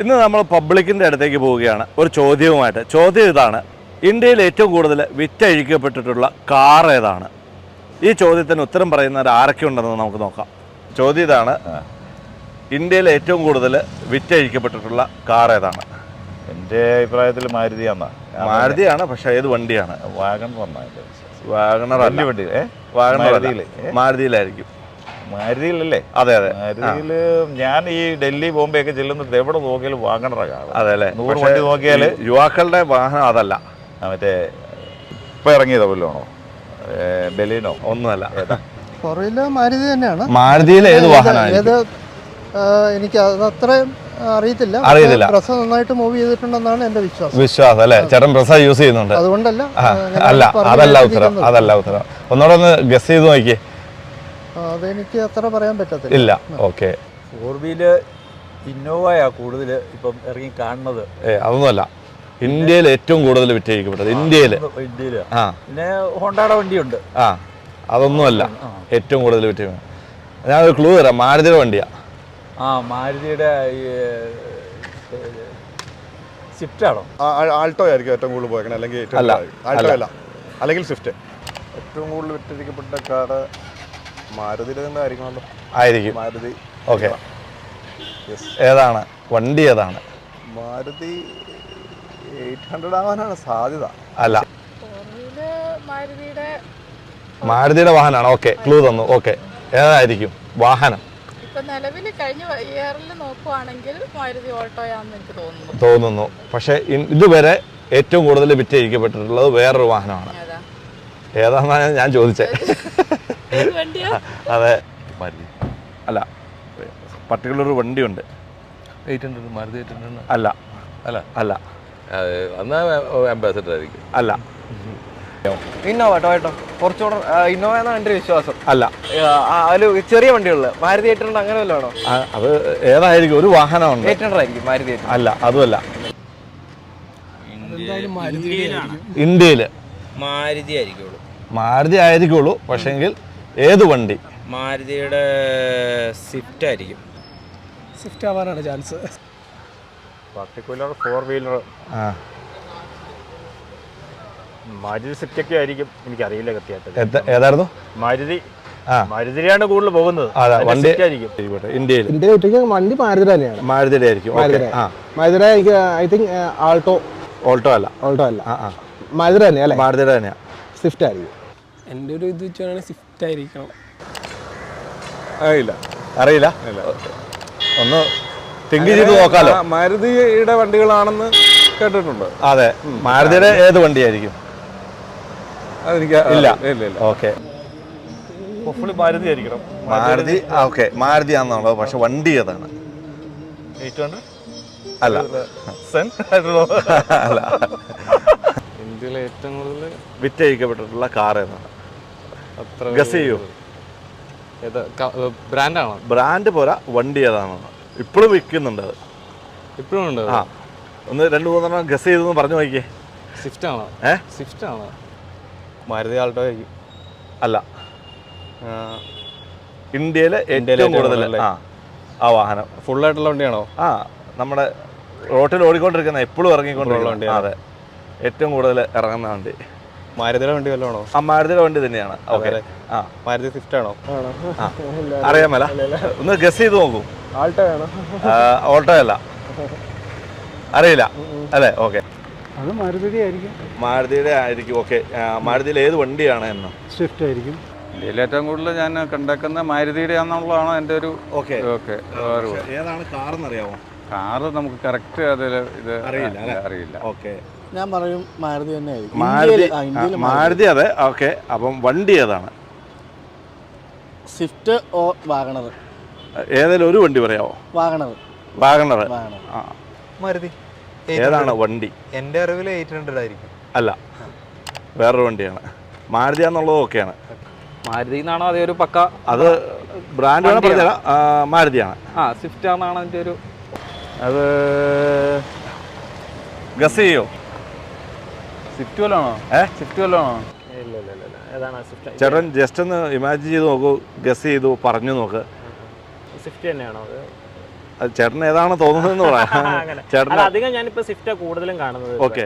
ഇന്ന് നമ്മൾ പബ്ലിക്കിൻ്റെ അടുത്തേക്ക് പോവുകയാണ് ഒരു ചോദ്യവുമായിട്ട്. ചോദ്യം ഇതാണ്: ഇന്ത്യയിൽ ഏറ്റവും കൂടുതൽ വിറ്റഴിക്കപ്പെട്ടിട്ടുള്ള കാർ ഏതാണ്? ഈ ചോദ്യത്തിന് ഉത്തരം പറയുന്നവർ ആരൊക്കെ ഉണ്ടെന്ന് നമുക്ക് നോക്കാം. ചോദ്യം ഇതാണ്: ഇന്ത്യയിൽ ഏറ്റവും കൂടുതൽ വിറ്റഴിക്കപ്പെട്ടിട്ടുള്ള കാർ ഏതാണ്? എൻ്റെ അഭിപ്രായത്തിൽ മാരുതിയാണ്. പക്ഷേ ഏത് വണ്ടിയാണ്? വാഗണർ അല്ല. വണ്ടി മാരുതിയിലായിരിക്കും. മാരുതിയിലല്ലേ? അതെ അതെ. മാരുതിയിൽ ഞാൻ ഈ ഡൽഹി ബോംബെ ഒക്കെ ചെല്ലുന്നത് എവിടെ നോക്കിയാലും വാഗണറാണ്. അതെ അല്ലേ? 100 വണ്ടി നോക്കിയാൽ യുവാക്കളുടെ വാഹനം അതല്ല. മറ്റേ ഇപ്പം ഇറങ്ങിയതോ വല്ലതാണോ? ബെലീനോ? ഒന്നുമല്ല. മാരുതി തന്നെയാണ്. മാരുതിയിൽ ഏത് വാഹനമാണ്? എനിക്ക് അതത്ര അറിയത്തില്ല. പ്രസ് നന്നായിട്ട് മൂവ് ചെയ്തിട്ടുണ്ടെന്നാണ് എന്റെ വിശ്വാസം. അല്ലേ? ചേട്ടൻ പ്രസ് യൂസ് ചെയ്യുന്നുണ്ട്, അതുകൊണ്ടല്ല. അല്ല, അതല്ല ഉത്തരം. ഒന്നുകൂടെ ഒന്ന് ഗസ് ചെയ്ത് നോക്കിയേ. അതെനിക്ക് അത്ര പറയാൻ പറ്റത്തില്ല. ഇല്ല. ഓക്കെ. 4 വീല് ഇന്നോവയാ കൂടുതൽ ഇപ്പം ഇറങ്ങി കാണുന്നത്. അതൊന്നുമല്ല. ഇന്ത്യയിൽ ഏറ്റവും കൂടുതൽ വിറ്റഴിക്കപ്പെട്ടത് ഇന്ത്യയിൽ. പിന്നെ ഹോണ്ടയുടെ വണ്ടിയുണ്ട്. അതൊന്നുമല്ല ഏറ്റവും കൂടുതൽ വിറ്റഴിക്കുന്നത്. ഞാനൊരു ക്ലൂ തരാം. മാരുതിയുടെ വണ്ടിയാ. മാരുതിയുടെ സ്വിഫ്റ്റ് ആണോ? ആൾട്ടോ ആയിരിക്കും ഏറ്റവും കൂടുതൽ പോയേക്കണേ. അല്ലെങ്കിൽ ആൾട്ടോ അല്ല, അല്ലെങ്കിൽ സ്വിഫ്റ്റ്. ഏറ്റവും കൂടുതൽ വിറ്റഴിക്കപ്പെട്ട കാർ മാരുതിയുടെ തന്നെ ആയിരിക്കണമല്ലോ. ആയിരിക്കും. മാരുതി. ഓക്കെ. ഏതാണ് വണ്ടി? ഏതാണ്? മാരുതി 800 ആവാനാണ് സാധ്യത. അല്ല, മാരുതിയുടെ വാഹനമാണ്. ഓക്കെ, ക്ലൂ തന്നു. ഓക്കെ, ഏതായിരിക്കും വാഹനം? തോന്നുന്നു. പക്ഷെ ഇതുവരെ ഏറ്റവും കൂടുതൽ വിറ്റഴിക്കപ്പെട്ടിട്ടുള്ളത് വേറൊരു വാഹനമാണ്. ഏതാണെന്നാണ് ഞാൻ ചോദിച്ചത്. അതെ. അല്ല, പർട്ടിക്കുലർ ഒരു വണ്ടിയുണ്ട്. 800. മാരുതി 800 അല്ല. അല്ല അല്ല അംബാസഡർ ആയിരിക്കും. അല്ല. ഇന്നോവ, ടൊയോട്ടോ, ഫോർച്യൂണർ, ഇന്നോവ എന്നാണ് എൻ്റെ വിശ്വാസം. അല്ല. അതിൽ ചെറിയ വണ്ടികളിൽ മാരുതി 800 അങ്ങനെ വല്ലതാണോ? അത് ഏതായിരിക്കും? ഒരു വാഹനമുണ്ട്. 800 ആയിരിക്കും. മാരുതി 800 അല്ല, അതുമല്ല. ഇന്ത്യയിൽ മാരുതി ആയിരിക്കുള്ളൂ. പക്ഷെങ്കിൽ ഏത് വണ്ടി? മാരുതിയുടെ സ്വിഫ്റ്റ് ആയിരിക്കും. സ്വിഫ്റ്റ് ആവാനാണ് chance. Particular 4 wheeler Maruti Swift ഒക്കെ ആയിരിക്കും. എനിക്കറിയില്ല കൃത്യമായിട്ട്. ഏതായിരുന്നു? മാരുതിയാണ് കൂടുതൽ പോകുന്നത്. ഇന്ത്യയിൽ വണ്ടി മാരുതി തന്നെയാണ്. മാരുതിയുടെ ആയിരിക്കും. മാരുതിയുടെ എനിക്ക് ഐ തിങ്ക് ഓൾട്ടോ അല്ല. മാരുതി തന്നെയാ അല്ലേ? മാരുതിയുടെ തന്നെയാ. സ്വിഫ്റ്റ് ആയിരിക്കും. എൻ്റെ ഒരു ഇത് വെച്ചാണെങ്കിൽ സ്വിഫ്റ്റ് ആയിരിക്കണം. അറിയില്ല. ഒന്ന് തിങ്ക് ചെയ്ത് നോക്കാലോ. മാരുതിയുടെ വണ്ടികളാണെന്ന് കേട്ടിട്ടുണ്ട്. അതെ. മാരുതിയുടെ ഏത് വണ്ടിയായിരിക്കും? ഇല്ല. ഓക്കെ. മാരുതി ആയിരിക്കണം. മാരുതി. ഓക്കെ, മാരുതി ആണെന്നുള്ളത്. പക്ഷെ വണ്ടി ഏതാണ്? 800 അല്ല. അല്ല. ഇന്ത്യയിൽ ഏറ്റവും കൂടുതൽ വിറ്റഴിക്കപ്പെട്ടിട്ടുള്ള കാർ ഏതാണ്? ഗസ് ചെയ്യൂ. ബ്രാൻഡാണോ? ബ്രാൻഡ് പോരാ, വണ്ടി ഏതാണെന്ന്. ഇപ്പോഴും വിൽക്കുന്നുണ്ട് അത്. ഇപ്പോഴും ഉണ്ട്. ഒന്ന് 2-3 ഗസ് ചെയ്തെന്ന് പറഞ്ഞു നോക്കിയേ. സ്വിഫ്റ്റ് ആണോ? സ്വിഫ്റ്റ് ആണോ? മാരുതി ആൾട്ടോ ആയിരിക്കും. അല്ല. ഇന്ത്യയിലെ ഏറ്റവും കൂടുതൽ ആ വാഹനം ഫുള്ളായിട്ടുള്ള വണ്ടിയാണോ? നമ്മുടെ റോട്ടിൽ ഓടിക്കൊണ്ടിരിക്കുന്ന, എപ്പോഴും ഇറങ്ങിക്കൊണ്ടിരിക്കുന്ന വണ്ടി. അതെ, ഏറ്റവും കൂടുതൽ ഇറങ്ങുന്ന വണ്ടി. മാരുതിയുടെ വണ്ടി വല്ലതാണോ? മാരുതിയുടെ വണ്ടി തന്നെയാണ്. ഓക്കെ. മാരുതി സ്വിഫ്റ്റ് ആണോ? അറിയാമല്ല. ഒന്ന് ഗസ് ചെയ്ത് നോക്കൂ. ആൾട്ടോ ആണോ? ഓൾട്ടോ അല്ല. അറിയില്ല അല്ലേ? ഓക്കെ. അത് മാരുതിയുടെ ആയിരിക്കും. മാരുതിയുടെ ആയിരിക്കും. ഓക്കെ. മാരുതിയിൽ ഏത് വണ്ടിയാണ് എന്ന്? സ്വിഫ്റ്റ് ആയിരിക്കും. ഇന്ത്യയിൽ ഏറ്റവും കൂടുതൽ ഞാൻ കണ്ടേക്കുന്ന മാരുതിയുടെ ആണെന്നുള്ളതാണ് എൻ്റെ ഒരു. ഓക്കെ. ഏതാണ് കാർ എന്നറിയാമോ? കാറ് നമുക്ക് കറക്റ്റ് അതിൽ ഇത് അറിയില്ല. ഓക്കെ. ഞാൻ പറയും മാരുതി തന്നെ ആയിരിക്കും. മാരുതി. അതെ. ഓക്കെ. അപ്പം വണ്ടി ഏതാണ്? സ്വിഫ്റ്റ് ഓ വാഗണർ. ഏതെങ്കിലും ഒരു വണ്ടി പറയാമോ? വാഗണർ. മാരുതി. ഏതാണ് വണ്ടി? എൻ്റെ അറിവിൽ 800 ആയിരിക്കും. അല്ല, വേറൊരു വണ്ടിയാണ്. മാരുതി എന്നുള്ളത് ഓക്കെയാണ്. മാരുതി എന്നാണോ? അതേ ഒരു പക്ക അത് ബ്രാൻഡ് വേണം പറഞ്ഞാൽ മാരുതിയാണ്. സ്വിഫ്റ്റ് ആണെന്നാണ് എൻ്റെ ഒരു. അത് ഗസ് ചെയ്യോ? സ്വിഫ്റ്റ് വല്ലതാണോ? സ്വിഫ്റ്റ് വല്ലതാണോ? ചേട്ടൻ ജസ്റ്റ് ഒന്ന് ഇമാജിൻ ചെയ്ത് നോക്കൂ. ഗസ് ചെയ്തു പറഞ്ഞു നോക്ക്. സ്വിഫ്റ്റ് തന്നെയാണോ? ചേട്ടൻ ഏതാണ് തോന്നുന്നതെന്ന് പറയാം അങ്ങനെ ചേട്ടൻ അധികം ഞാനിപ്പോ സ്വിഫ്റ്റ് കൂടുതലും കാണുന്നത്. ഓക്കെ